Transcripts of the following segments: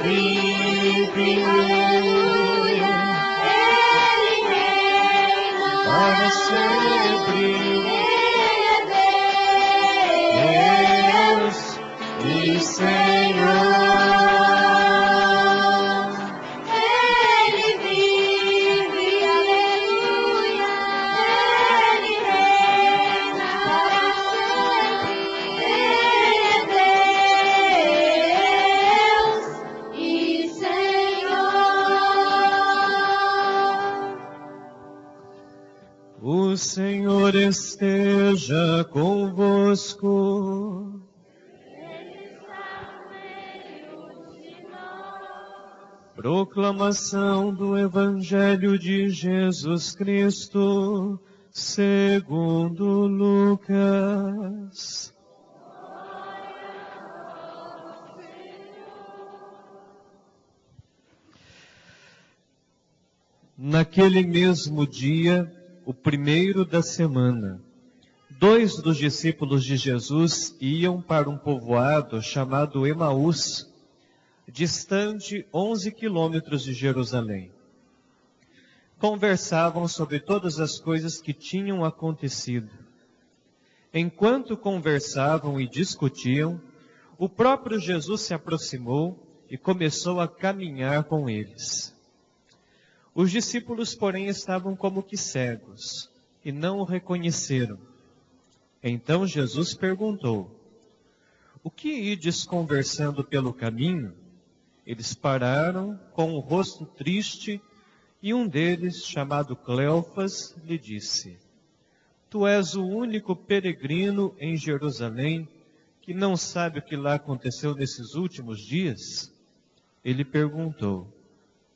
vive, aleluia. Ele reina para sempre. Deus e Senhor. Ele vive, aleluia. Ele reina para sempre. Ele é Deus e Senhor. O Senhor esteja convosco. Proclamação do Evangelho de Jesus Cristo, segundo Lucas. Naquele mesmo dia, o primeiro da semana, 2 dos discípulos de Jesus iam para um povoado chamado Emaús, distante 11 quilômetros de Jerusalém. Conversavam sobre todas as coisas que tinham acontecido. Enquanto conversavam e discutiam, o próprio Jesus se aproximou e começou a caminhar com eles. Os discípulos, porém, estavam como que cegos e não o reconheceram. Então Jesus perguntou: o que ides conversando pelo caminho? Eles pararam com o rosto triste e um deles, chamado Cleofas, lhe disse: tu és o único peregrino em Jerusalém que não sabe o que lá aconteceu nesses últimos dias? Ele perguntou: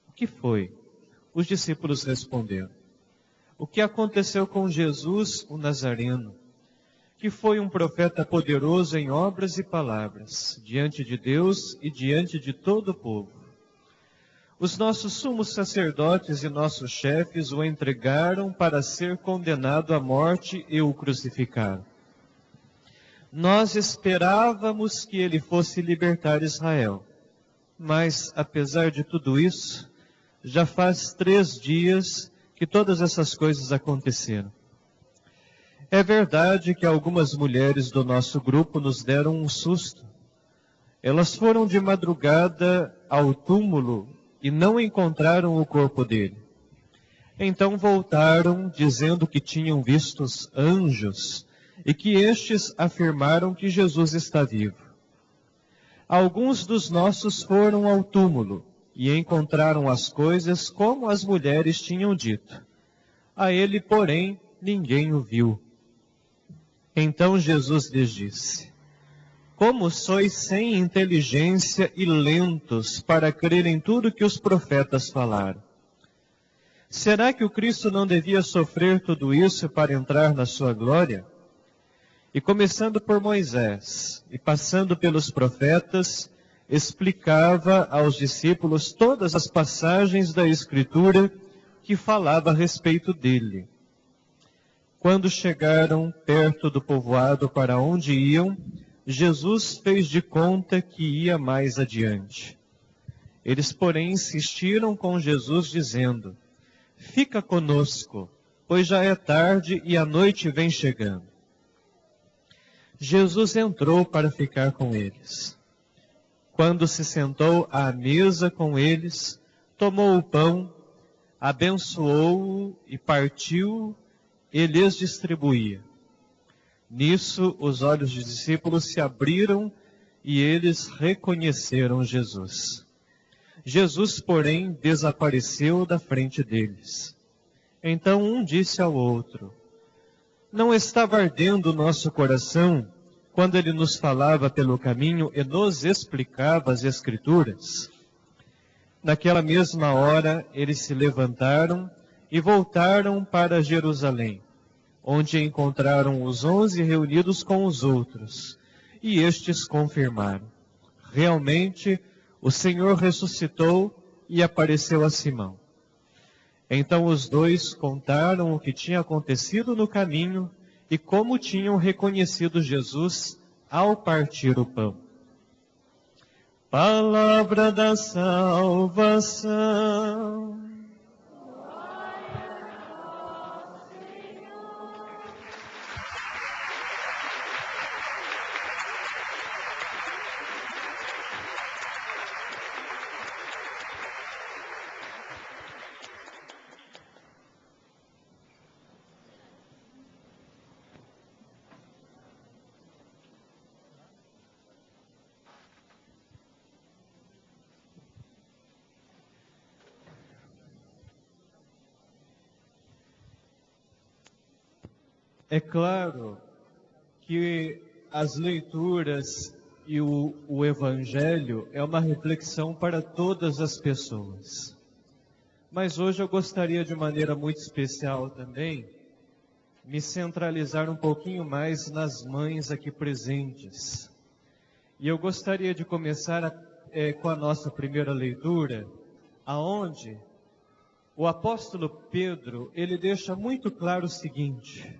o que foi? Os discípulos responderam: o que aconteceu com Jesus, o Nazareno, que foi um profeta poderoso em obras e palavras, diante de Deus e diante de todo o povo. Os nossos sumos sacerdotes e nossos chefes o entregaram para ser condenado à morte e o crucificaram. Nós esperávamos que ele fosse libertar Israel, mas, apesar de tudo isso, já faz 3 dias que todas essas coisas aconteceram. É verdade que algumas mulheres do nosso grupo nos deram um susto. Elas foram de madrugada ao túmulo e não encontraram o corpo dele. Então voltaram, dizendo que tinham visto anjos e que estes afirmaram que Jesus está vivo. Alguns dos nossos foram ao túmulo e encontraram as coisas como as mulheres tinham dito. A ele, porém, ninguém o viu. Então Jesus lhes disse: como sois sem inteligência e lentos para crer em tudo que os profetas falaram? Será que o Cristo não devia sofrer tudo isso para entrar na sua glória? E começando por Moisés e passando pelos profetas, explicava aos discípulos todas as passagens da Escritura que falava a respeito dele. Quando chegaram perto do povoado para onde iam, Jesus fez de conta que ia mais adiante. Eles, porém, insistiram com Jesus, dizendo: fica conosco, pois já é tarde e a noite vem chegando. Jesus entrou para ficar com eles. Quando se sentou à mesa com eles, tomou o pão, abençoou-o e partiu e lhes distribuía. Nisso, os olhos dos discípulos se abriram e eles reconheceram Jesus. Jesus, porém, desapareceu da frente deles. Então um disse ao outro: não estava ardendo o nosso coração quando ele nos falava pelo caminho e nos explicava as Escrituras? Naquela mesma hora, eles se levantaram e voltaram para Jerusalém, onde encontraram os 11 reunidos com os outros, e estes confirmaram: realmente, o Senhor ressuscitou e apareceu a Simão. Então os dois contaram o que tinha acontecido no caminho e como tinham reconhecido Jesus ao partir o pão. Palavra da salvação. É claro que as leituras e o Evangelho é uma reflexão para todas as pessoas. Mas hoje eu gostaria, de maneira muito especial também, me centralizar um pouquinho mais nas mães aqui presentes. E eu gostaria de começar com a nossa primeira leitura, aonde o apóstolo Pedro, ele deixa muito claro o seguinte: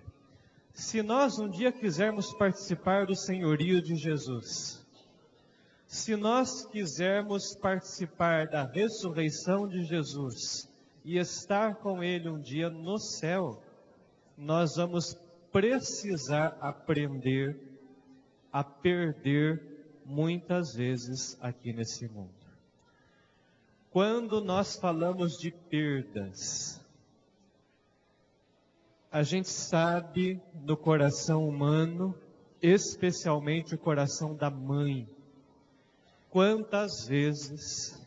se nós um dia quisermos participar do senhorio de Jesus, se nós quisermos participar da ressurreição de Jesus e estar com Ele um dia no céu, nós vamos precisar aprender a perder muitas vezes aqui nesse mundo. Quando nós falamos de perdas, a gente sabe no coração humano, especialmente o coração da mãe, quantas vezes,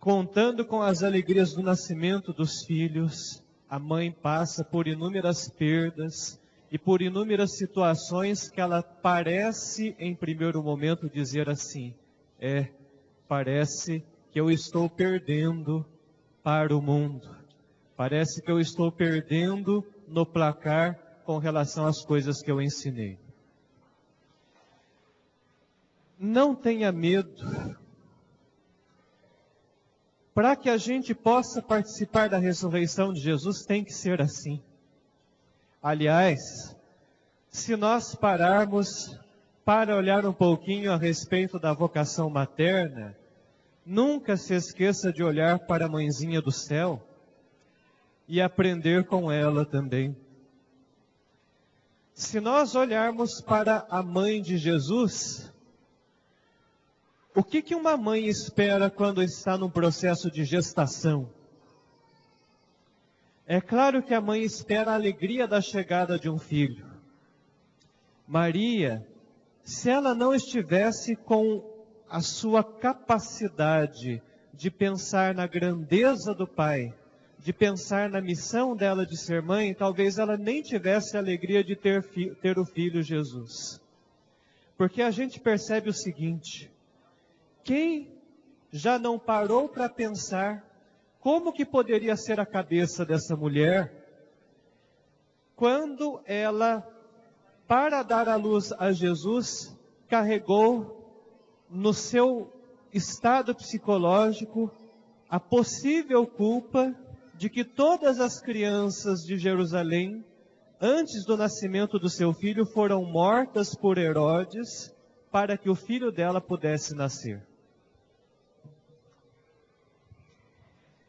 contando com as alegrias do nascimento dos filhos, a mãe passa por inúmeras perdas e por inúmeras situações que ela parece, em primeiro momento, dizer assim: parece que eu estou perdendo para o mundo. Parece que eu estou perdendo no placar com relação às coisas que eu ensinei. Não tenha medo. Para que a gente possa participar da ressurreição de Jesus, tem que ser assim. Aliás, se nós pararmos para olhar um pouquinho a respeito da vocação materna, nunca se esqueça de olhar para a mãezinha do céu e aprender com ela também. Se nós olharmos para a mãe de Jesus, o que uma mãe espera quando está num processo de gestação? É claro que a mãe espera a alegria da chegada de um filho. Maria, se ela não estivesse com a sua capacidade de pensar na grandeza do Pai, de pensar na missão dela de ser mãe, talvez ela nem tivesse a alegria de ter o filho Jesus. Porque a gente percebe o seguinte: quem já não parou para pensar como que poderia ser a cabeça dessa mulher quando ela, para dar à luz a Jesus, carregou no seu estado psicológico a possível culpa de que todas as crianças de Jerusalém, antes do nascimento do seu filho, foram mortas por Herodes, para que o filho dela pudesse nascer.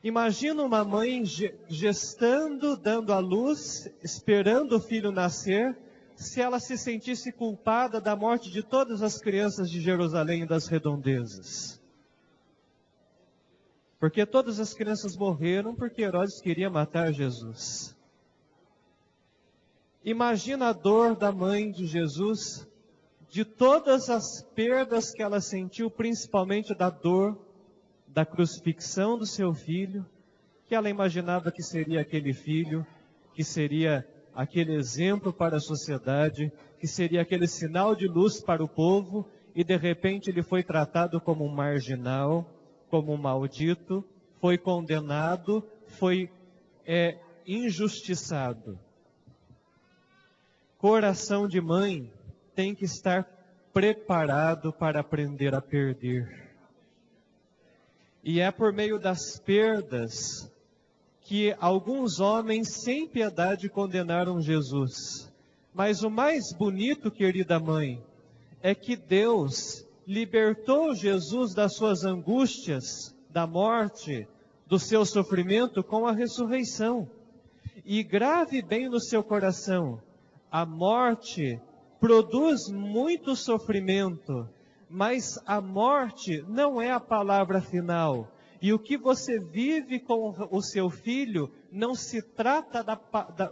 Imagina uma mãe gestando, dando à luz, esperando o filho nascer, se ela se sentisse culpada da morte de todas as crianças de Jerusalém e das redondezas. Porque todas as crianças morreram porque Herodes queria matar Jesus. Imagina a dor da mãe de Jesus, de todas as perdas que ela sentiu, principalmente da dor da crucifixão do seu filho, que ela imaginava que seria aquele filho, que seria aquele exemplo para a sociedade, que seria aquele sinal de luz para o povo, e de repente ele foi tratado como um marginal, como um maldito, foi condenado, foi injustiçado. Coração de mãe tem que estar preparado para aprender a perder. E é por meio das perdas que alguns homens sem piedade condenaram Jesus. Mas o mais bonito, querida mãe, é que Deus, libertou Jesus das suas angústias, da morte, do seu sofrimento com a ressurreição. E grave bem no seu coração, a morte produz muito sofrimento, mas a morte não é a palavra final. E o que você vive com o seu filho não se trata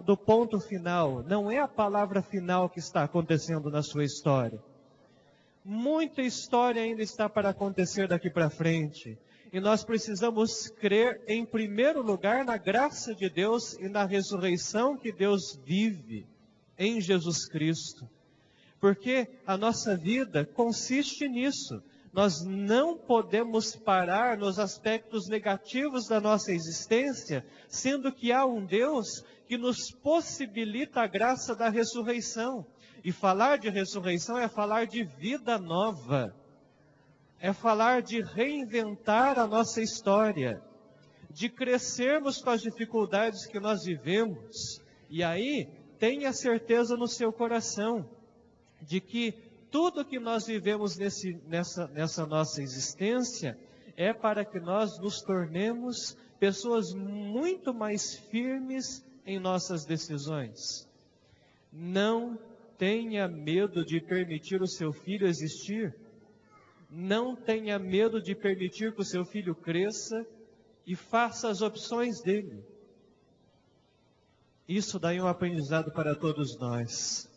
do ponto final, não é a palavra final que está acontecendo na sua história. Muita história ainda está para acontecer daqui para frente. E nós precisamos crer, em primeiro lugar, na graça de Deus e na ressurreição que Deus vive em Jesus Cristo. Porque a nossa vida consiste nisso. Nós não podemos parar nos aspectos negativos da nossa existência, sendo que há um Deus que nos possibilita a graça da ressurreição. E falar de ressurreição é falar de vida nova. É falar de reinventar a nossa história, de crescermos com as dificuldades que nós vivemos. E aí, tenha certeza no seu coração de que tudo que nós vivemos nessa nossa existência é para que nós nos tornemos pessoas muito mais firmes em nossas decisões. Não tenha medo de permitir o seu filho existir. Não tenha medo de permitir que o seu filho cresça e faça as opções dele. Isso daí é um aprendizado para todos nós.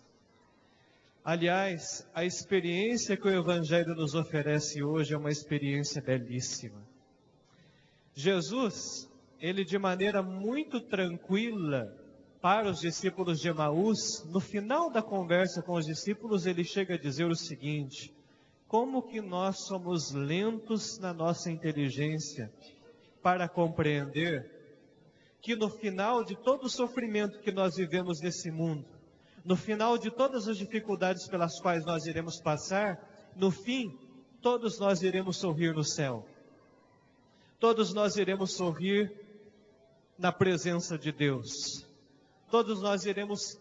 Aliás, a experiência que o Evangelho nos oferece hoje é uma experiência belíssima. Jesus, ele de maneira muito tranquila para os discípulos de Emaús, no final da conversa com os discípulos, ele chega a dizer o seguinte: como que nós somos lentos na nossa inteligência para compreender que no final de todo o sofrimento que nós vivemos nesse mundo, no final de todas as dificuldades pelas quais nós iremos passar, no fim, todos nós iremos sorrir no céu. Todos nós iremos sorrir na presença de Deus. Todos nós iremos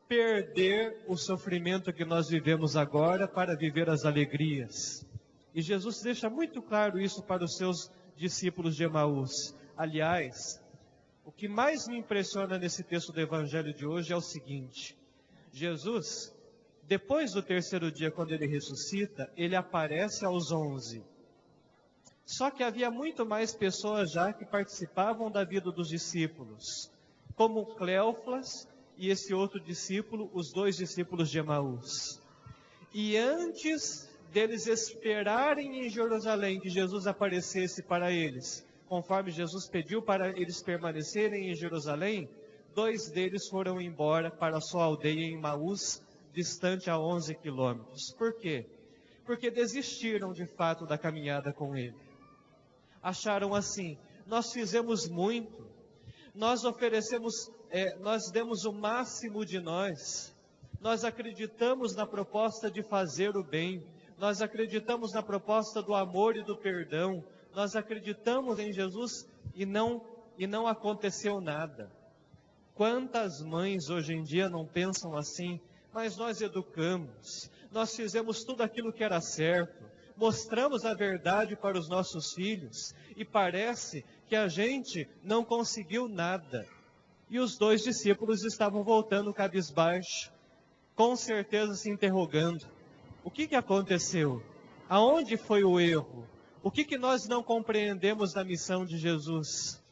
perder o sofrimento que nós vivemos agora para viver as alegrias. E Jesus deixa muito claro isso para os seus discípulos de Emaús. Aliás, o que mais me impressiona nesse texto do Evangelho de hoje é o seguinte: Jesus, depois do terceiro dia, quando ele ressuscita, ele aparece aos 11. Só que havia muito mais pessoas já que participavam da vida dos discípulos, como Cleófas e esse outro discípulo, os dois discípulos de Emaús. E antes deles esperarem em Jerusalém que Jesus aparecesse para eles, conforme Jesus pediu para eles permanecerem em Jerusalém, 2 deles foram embora para a sua aldeia em Emaús, distante a 11 quilômetros. Por quê? Porque desistiram de fato da caminhada com ele. Acharam assim: nós fizemos muito, nós oferecemos, nós demos o máximo de nós acreditamos na proposta de fazer o bem, nós acreditamos na proposta do amor e do perdão, nós acreditamos em Jesus e não aconteceu nada. Quantas mães hoje em dia não pensam assim? Mas nós educamos, nós fizemos tudo aquilo que era certo, mostramos a verdade para os nossos filhos e parece que a gente não conseguiu nada. E os 2 discípulos estavam voltando cabisbaixo, com certeza se interrogando: o que aconteceu? Aonde foi o erro? O que nós não compreendemos da missão de Jesus?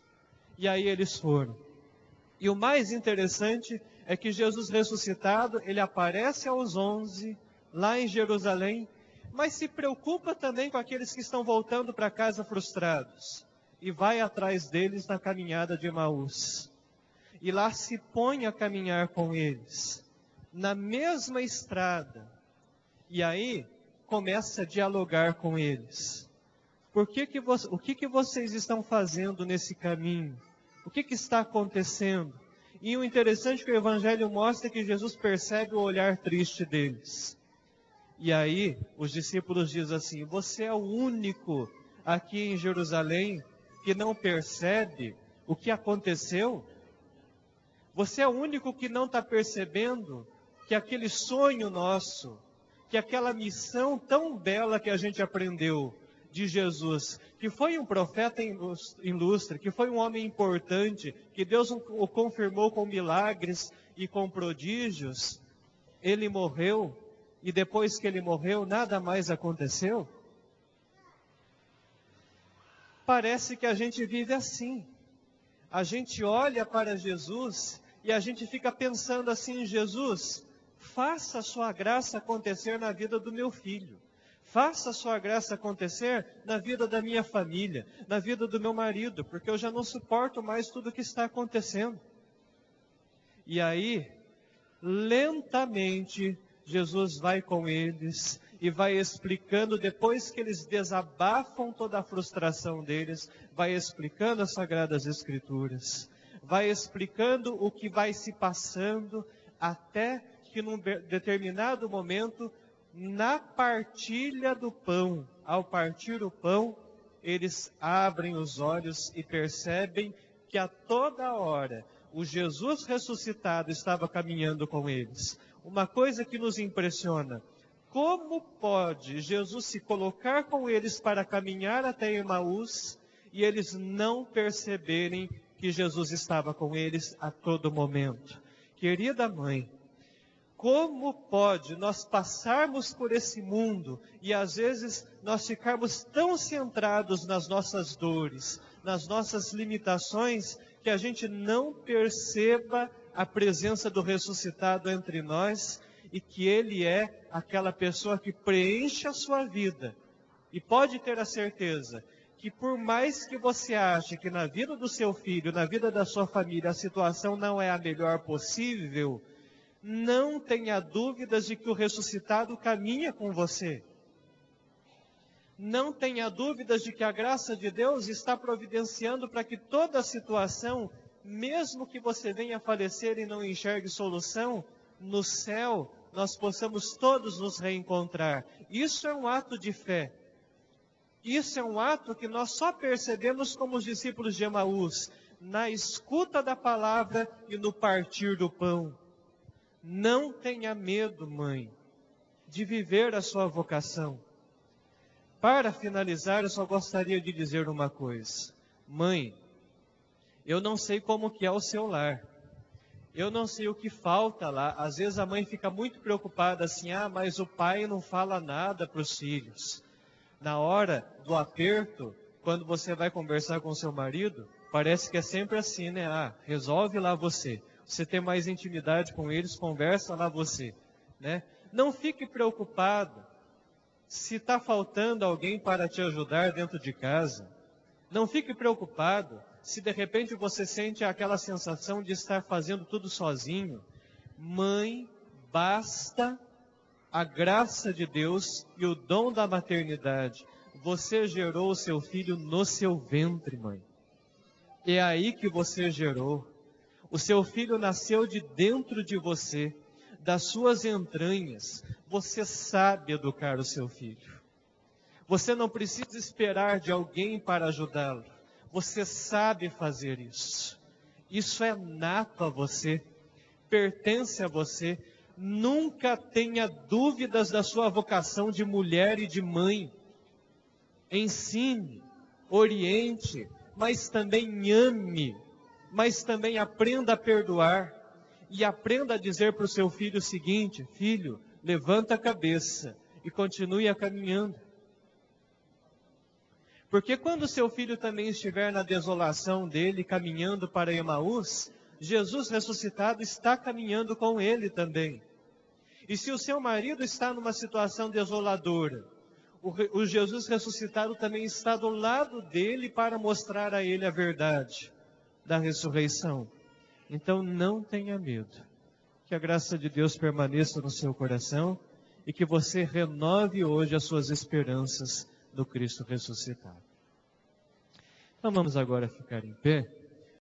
E aí eles foram. E o mais interessante é que Jesus ressuscitado, ele aparece aos 11, lá em Jerusalém, mas se preocupa também com aqueles que estão voltando para casa frustrados, e vai atrás deles na caminhada de Emaús. E lá se põe a caminhar com eles, na mesma estrada, e aí começa a dialogar com eles. O que vocês estão fazendo nesse caminho? O que está acontecendo? E o interessante é que o Evangelho mostra que Jesus percebe o olhar triste deles. E aí os discípulos dizem assim: você é o único aqui em Jerusalém que não percebe o que aconteceu? Você é o único que não está percebendo que aquele sonho nosso, que aquela missão tão bela que a gente aprendeu de Jesus, que foi um profeta ilustre, que foi um homem importante, que Deus o confirmou com milagres e com prodígios, ele morreu, e depois que ele morreu, nada mais aconteceu? Parece que a gente vive assim. A gente olha para Jesus e a gente fica pensando assim: Jesus, faça a sua graça acontecer na vida do meu filho. Faça a sua graça acontecer na vida da minha família, na vida do meu marido, porque eu já não suporto mais tudo o que está acontecendo. E aí, lentamente, Jesus vai com eles e vai explicando, depois que eles desabafam toda a frustração deles, vai explicando as Sagradas Escrituras, vai explicando o que vai se passando, até que num determinado momento, na partilha do pão, ao partir o pão, eles abrem os olhos e percebem que a toda hora o Jesus ressuscitado estava caminhando com eles. Uma coisa que nos impressiona: como pode Jesus se colocar com eles para caminhar até Emaús e eles não perceberem que Jesus estava com eles a todo momento? Querida mãe, como pode nós passarmos por esse mundo e às vezes nós ficarmos tão centrados nas nossas dores, nas nossas limitações, que a gente não perceba a presença do ressuscitado entre nós e que Ele é aquela pessoa que preenche a sua vida. E pode ter a certeza que por mais que você ache que na vida do seu filho, na vida da sua família, a situação não é a melhor possível, não tenha dúvidas de que o ressuscitado caminha com você. Não tenha dúvidas de que a graça de Deus está providenciando para que toda a situação, mesmo que você venha a falecer e não enxergue solução, no céu nós possamos todos nos reencontrar. Isso é um ato de fé. Isso é um ato que nós só percebemos como os discípulos de Emaús, na escuta da palavra e no partir do pão. Não tenha medo, mãe, de viver a sua vocação. Para finalizar, eu só gostaria de dizer uma coisa. Mãe, eu não sei como que é o seu lar. Eu não sei o que falta lá. Às vezes a mãe fica muito preocupada assim: mas o pai não fala nada para os filhos. Na hora do aperto, quando você vai conversar com seu marido, parece que é sempre assim, né? Resolve lá você. Você tem mais intimidade com eles, conversa lá você, né? Não fique preocupado se está faltando alguém para te ajudar dentro de casa. Não fique preocupado se de repente você sente aquela sensação de estar fazendo tudo sozinho. Mãe, basta a graça de Deus e o dom da maternidade. Você gerou o seu filho no seu ventre, mãe. É aí que você gerou. O seu filho nasceu de dentro de você, das suas entranhas. Você sabe educar o seu filho. Você não precisa esperar de alguém para ajudá-lo. Você sabe fazer isso. Isso é nato a você, pertence a você. Nunca tenha dúvidas da sua vocação de mulher e de mãe. Ensine, oriente, mas também ame. Mas também aprenda a perdoar e aprenda a dizer para o seu filho o seguinte: filho, levanta a cabeça e continue caminhando. Porque quando o seu filho também estiver na desolação dele, caminhando para Emaús, Jesus ressuscitado está caminhando com ele também. E se o seu marido está numa situação desoladora, o Jesus ressuscitado também está do lado dele para mostrar a ele a verdade da ressurreição. Então não tenha medo. Que a graça de Deus permaneça no seu coração e que você renove hoje as suas esperanças no Cristo ressuscitado. Então vamos agora ficar em pé.